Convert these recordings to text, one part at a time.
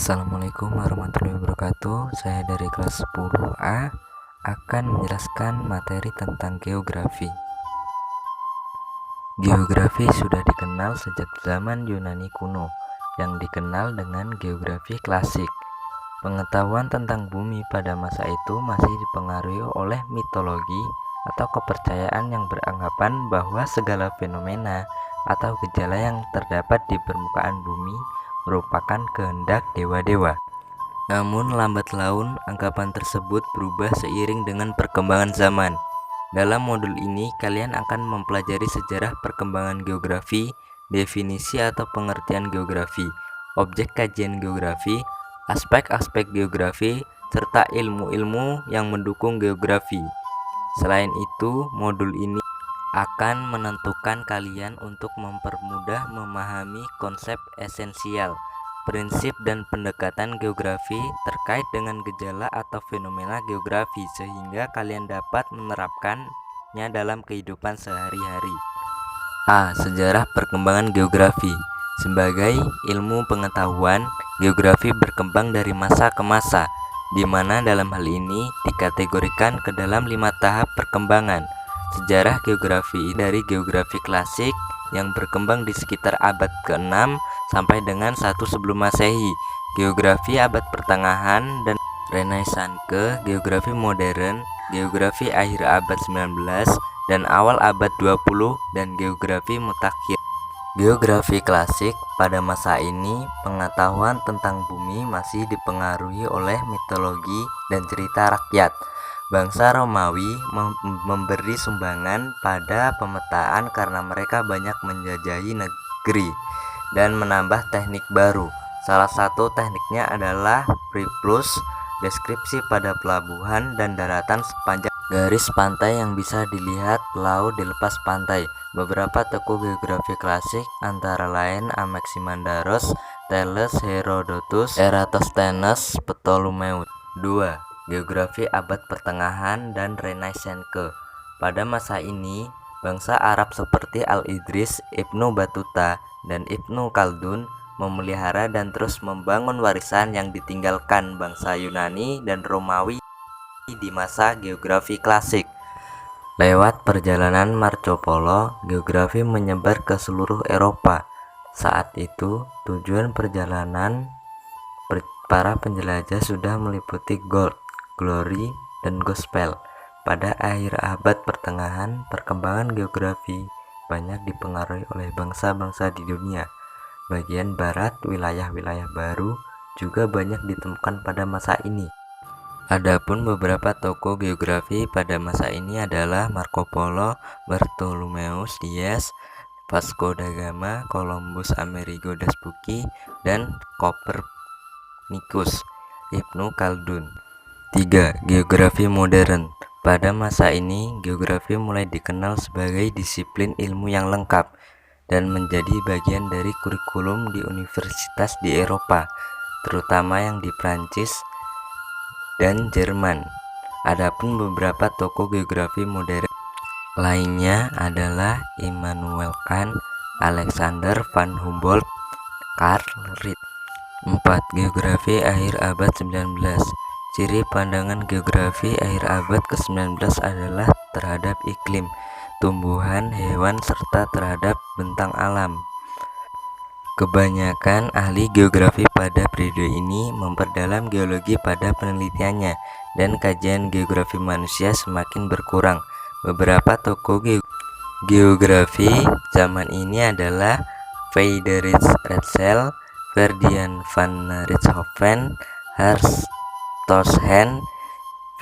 Assalamualaikum warahmatullahi wabarakatuh. Saya dari kelas 10A akan menjelaskan materi tentang geografi. Geografi sudah dikenal sejak zaman Yunani kuno yang dikenal dengan geografi klasik. Pengetahuan tentang bumi pada masa itu masih dipengaruhi oleh mitologi atau kepercayaan yang beranggapan bahwa segala fenomena atau gejala yang terdapat di permukaan bumi merupakan kehendak dewa-dewa. Namun lambat laun anggapan tersebut berubah seiring dengan perkembangan zaman. Dalam modul ini kalian akan mempelajari sejarah perkembangan geografi, definisi atau pengertian geografi, objek kajian geografi, aspek-aspek geografi, serta ilmu-ilmu yang mendukung geografi. Selain itu, modul ini akan menentukan kalian untuk mempermudah memahami konsep esensial, prinsip dan pendekatan geografi terkait dengan gejala atau fenomena geografi sehingga kalian dapat menerapkannya dalam kehidupan sehari-hari. A. Sejarah perkembangan geografi. Sebagai ilmu pengetahuan, geografi berkembang dari masa ke masa, di mana dalam hal ini dikategorikan ke dalam 5 tahap perkembangan. Sejarah geografi dari geografi klasik yang berkembang di sekitar abad ke-6 sampai dengan 1 sebelum Masehi, geografi abad pertengahan dan Renaissance ke geografi modern, geografi akhir abad 19 dan awal abad 20 dan geografi mutakhir. Geografi klasik pada masa ini, pengetahuan tentang bumi masih dipengaruhi oleh mitologi dan cerita rakyat. Bangsa Romawi memberi sumbangan pada pemetaan karena mereka banyak menjajahi negeri dan menambah teknik baru. Salah satu tekniknya adalah Priplus, deskripsi pada pelabuhan dan daratan sepanjang garis pantai yang bisa dilihat laut di lepas pantai. Beberapa tokoh geografi klasik antara lain Anaximandaros, Thales, Herodotus, Eratosthenes, Ptolemeus. 2. Geografi abad pertengahan dan Renaissance ke. Pada masa ini, bangsa Arab seperti Al-Idris, Ibnu Battuta, dan Ibnu Khaldun memelihara dan terus membangun warisan yang ditinggalkan bangsa Yunani dan Romawi di masa geografi klasik. Lewat perjalanan Marco Polo, geografi menyebar ke seluruh Eropa. Saat itu, tujuan perjalanan para penjelajah sudah meliputi gold, glory, dan gospel. Pada akhir abad pertengahan, perkembangan geografi banyak dipengaruhi oleh bangsa-bangsa di dunia. Bagian barat, wilayah-wilayah baru juga banyak ditemukan pada masa ini. Adapun beberapa tokoh geografi pada masa ini adalah Marco Polo, Bartholomeus Dias, Vasco da Gama, Columbus Amerigo Vespucci, dan Copernicus, Ibnu Khaldun. 3. Geografi modern. Pada masa ini, geografi mulai dikenal sebagai disiplin ilmu yang lengkap dan menjadi bagian dari kurikulum di universitas di Eropa, terutama yang di Prancis dan Jerman. Adapun beberapa tokoh geografi modern lainnya adalah Immanuel Kant, Alexander van Humboldt, Carl Ritter. 4. Geografi akhir abad 19. Ciri pandangan geografi akhir abad ke-19 adalah terhadap iklim, tumbuhan, hewan, serta terhadap bentang alam. Kebanyakan ahli geografi pada periode ini memperdalam geologi pada penelitiannya dan kajian geografi manusia semakin berkurang. Beberapa tokoh geografi zaman ini adalah Friedrich Ratzel, Ferdinand van Richthofen, Hans Toshagen,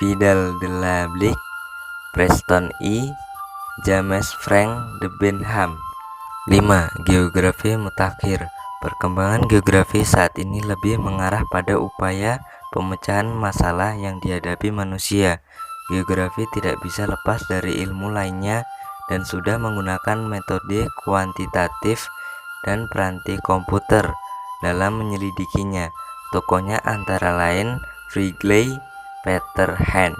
Vidal de la Blic, Preston E. James Frank de Benham. 5. Geografi mutakhir. Perkembangan geografi saat ini lebih mengarah pada upaya pemecahan masalah yang dihadapi manusia. Geografi tidak bisa lepas dari ilmu lainnya dan sudah menggunakan metode kuantitatif dan peranti komputer dalam menyelidikinya. Tokohnya antara lain Wrigley, Peter Hand.